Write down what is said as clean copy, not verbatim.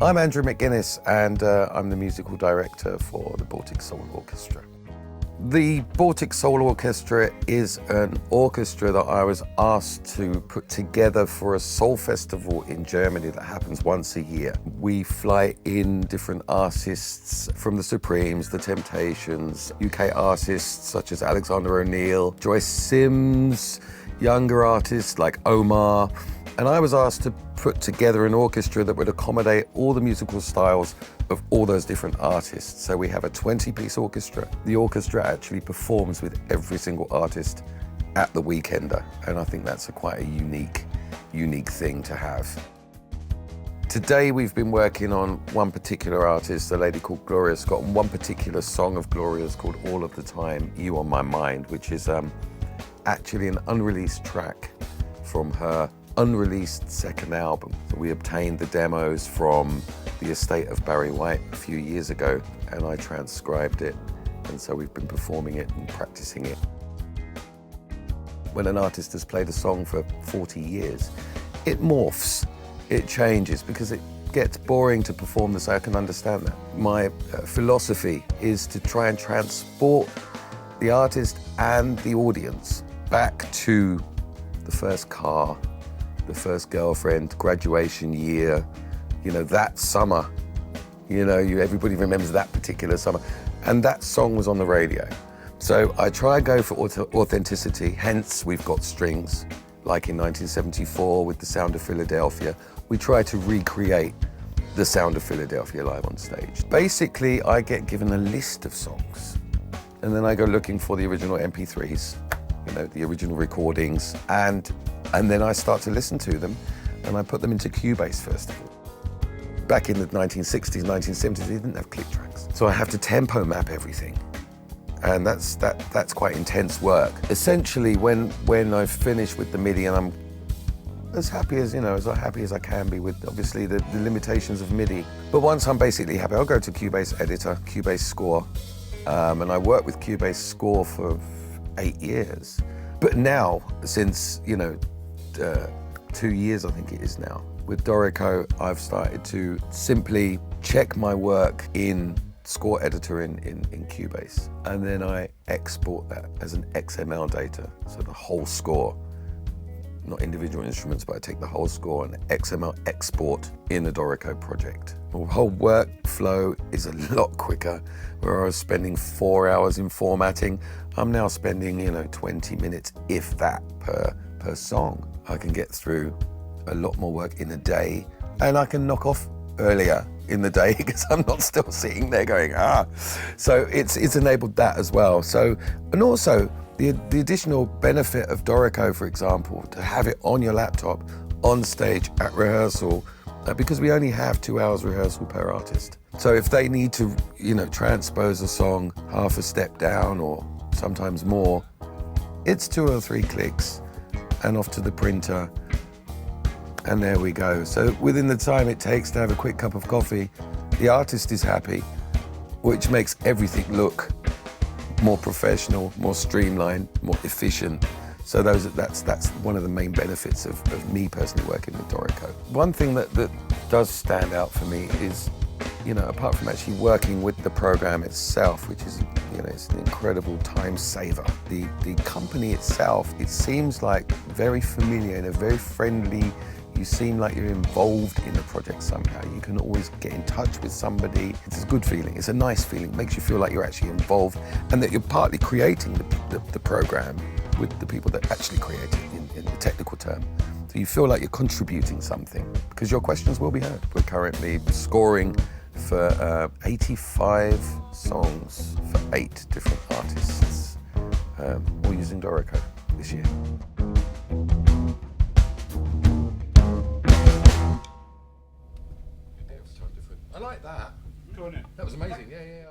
I'm Andrew McGuinness, and I'm the musical director for the Baltic Soul Orchestra. The Baltic Soul Orchestra is an orchestra that I was asked to put together for a soul festival in Germany that happens once a year. We fly in different artists from the Supremes, the Temptations, UK artists such as Alexander O'Neill, Joyce Sims, younger artists like Omar, and I was asked to put together an orchestra that would accommodate all the musical styles of all those different artists. So we have a 20-piece orchestra. The orchestra actually performs with every single artist at the Weekender, and I think that's quite a unique thing to have. Today we've been working on one particular artist, a lady called Gloria Scott, and one particular song of Gloria's called All of the Time, You on My Mind, which is actually an unreleased track from her unreleased second album. So we obtained the demos from the estate of Barry White a few years ago, and I transcribed it, and so we've been performing it and practicing it. When an artist has played a song for 40 years, it morphs, it changes, because it gets boring to perform this. I can understand that. My philosophy is to try and transport the artist and the audience back to the first car, the first girlfriend, graduation year, that summer. Everybody remembers that particular summer. And that song was on the radio. So I try and go for authenticity, hence we've got strings, like in 1974 with The Sound of Philadelphia. We try to recreate The Sound of Philadelphia live on stage. Basically, I get given a list of songs, and then I go looking for the original MP3s, the original recordings, and then I start to listen to them, and I put them into Cubase first of all. Back in the 1960s, 1970s, they didn't have click tracks. So I have to tempo map everything. And that's quite intense work. Essentially, when I've finished with the MIDI, and I'm as happy as I can be with obviously the limitations of MIDI. But once I'm basically happy, I'll go to Cubase Editor, Cubase Score, and I worked with Cubase Score for 8 years. But now, since 2 years I think it is now, with Dorico, I've started to simply check my work in Score Editor in Cubase, and then I export that as an XML data, so the whole score, not individual instruments, but I take the whole score and XML export in the Dorico project. The whole workflow is a lot quicker. Where I was spending 4 hours in formatting, I'm now spending 20 minutes, if that, per song. I can get through a lot more work in a day, and I can knock off earlier in the day because I'm not still sitting there going, So it's enabled that as well. So, and also the additional benefit of Dorico, for example, to have it on your laptop, on stage, at rehearsal, because we only have 2 hours rehearsal per artist. So if they need to, transpose a song half a step down or sometimes more, it's 2 or 3 clicks and off to the printer, and there we go. So within the time it takes to have a quick cup of coffee, the artist is happy, which makes everything look more professional, more streamlined, more efficient. So that's one of the main benefits of me personally working with Dorico. One thing that does stand out for me is, apart from actually working with the program itself, which is, it's an incredible time saver. The company itself, it seems like very familiar and a very friendly. You seem like you're involved in the project somehow. You can always get in touch with somebody. It's a good feeling. It's a nice feeling. It makes you feel like you're actually involved and that you're partly creating the program with the people that actually create it in the technical term. So you feel like you're contributing something because your questions will be heard. We're currently scoring for 85 songs for 8 different artists, all using Dorico this year. I like that. That was amazing. Yeah.